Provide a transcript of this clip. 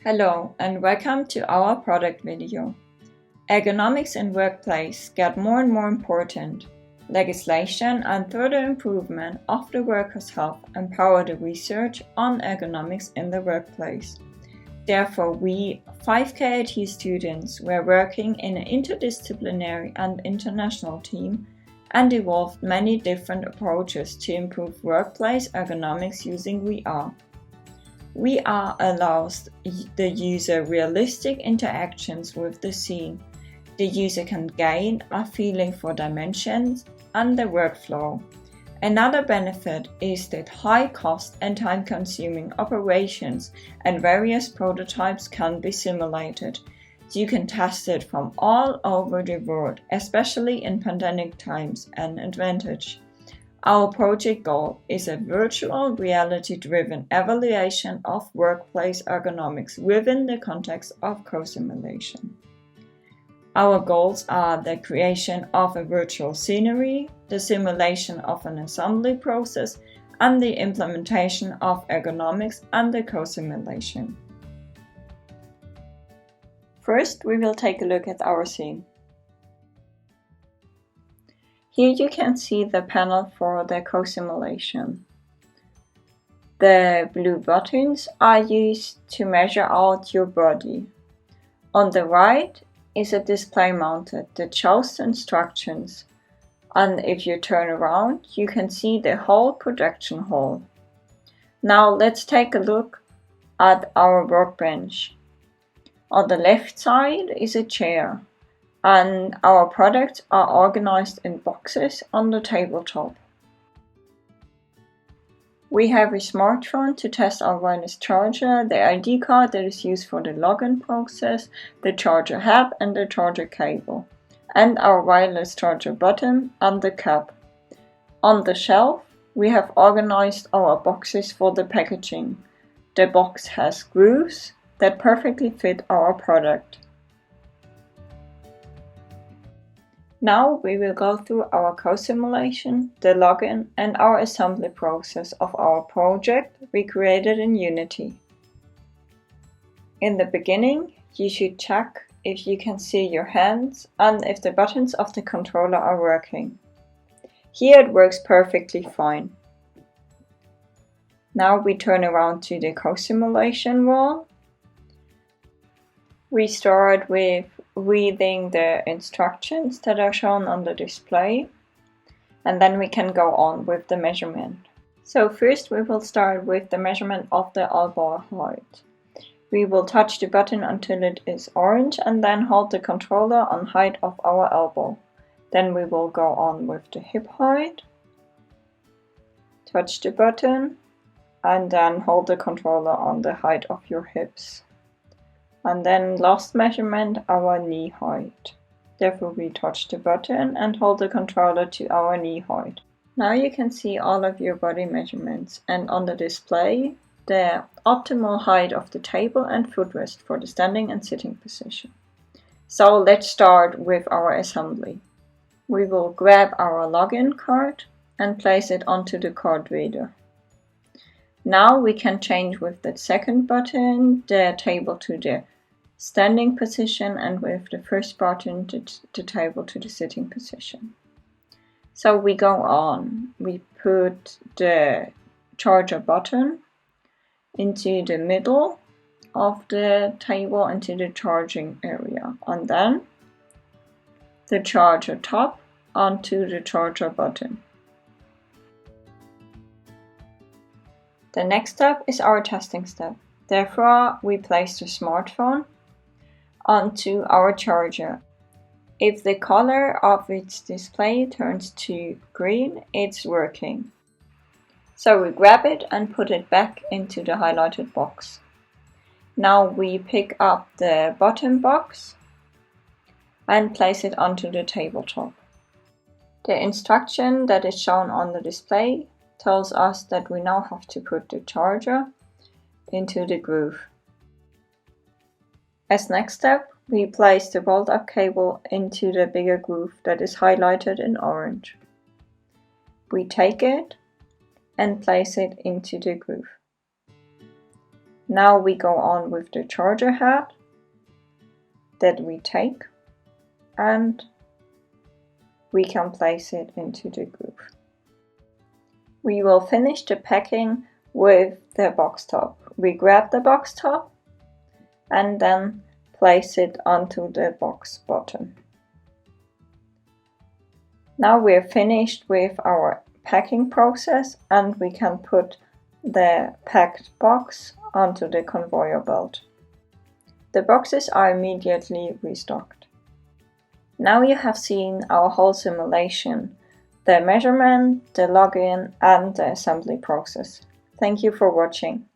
Hello and welcome to our product video. Ergonomics in workplace get more and more important. Legislation and further improvement of the workers' health empower the research on ergonomics in the workplace. Therefore, we 5KIT students were working in an interdisciplinary and international team and evolved many different approaches to improve workplace ergonomics using VR. VR allows the user realistic interactions with the scene. The user can gain a feeling for dimensions and the workflow. Another benefit is that high cost and time consuming operations and various prototypes can be simulated. You can test it from all over the world, especially in pandemic times, an advantage. Our project goal is a virtual reality-driven evaluation of workplace ergonomics within the context of co-simulation. Our goals are the creation of a virtual scenery, the simulation of an assembly process, and the implementation of ergonomics and the co-simulation. First, we will take a look at our scene. Here you can see the panel for the co-simulation. The blue buttons are used to measure out your body. On the right is a display mounted that shows the instructions, and if you turn around you can see the whole production hall. Now let's take a look at our workbench. On the left side is a chair, and our products are organized in boxes on the tabletop. We have a smartphone to test our wireless charger, the ID card that is used for the login process, the charger hub and the charger cable, and our wireless charger button and the cap. On the shelf, we have organized our boxes for the packaging. The box has grooves that perfectly fit our product. Now we will go through our co-simulation, the login, and our assembly process of our project we created in Unity. In the beginning, you should check if you can see your hands and if the buttons of the controller are working. Here it works perfectly fine. Now we turn around to the co-simulation wall. We start with reading the instructions that are shown on the display, and then we can go on with the measurement. So first we will start with the measurement of the elbow height. We will touch the button until it is orange and then hold the controller on height of our elbow. Then we will go on with the hip height, touch the button, and then hold the controller on the height of your hips. And then last measurement, our knee height. Therefore we touch the button and hold the controller to our knee height. Now you can see all of your body measurements, and on the display the optimal height of the table and footrest for the standing and sitting position. So let's start with our assembly. We will grab our login card and place it onto the card reader. Now we can change with the second button the table to the standing position and with the first button the table to the sitting position. So we go on. We put the charger button into the middle of the table into the charging area, and then the charger top onto the charger button. The next step is our testing step. Therefore, we place the smartphone onto our charger. If the color of its display turns to green, it's working. So we grab it and put it back into the highlighted box. Now we pick up the bottom box and place it onto the tabletop. The instruction that is shown on the display tells us that we now have to put the charger into the groove. As next step, we place the bolt-up cable into the bigger groove that is highlighted in orange. We take it and place it into the groove. Now we go on with the charger head that we take, and we can place it into the groove. We will finish the packing with the box top. We grab the box top and then place it onto the box bottom. Now we're finished with our packing process, and we can put the packed box onto the conveyor belt. The boxes are immediately restocked. Now you have seen our whole simulation, the measurement, the login, and the assembly process. Thank you for watching.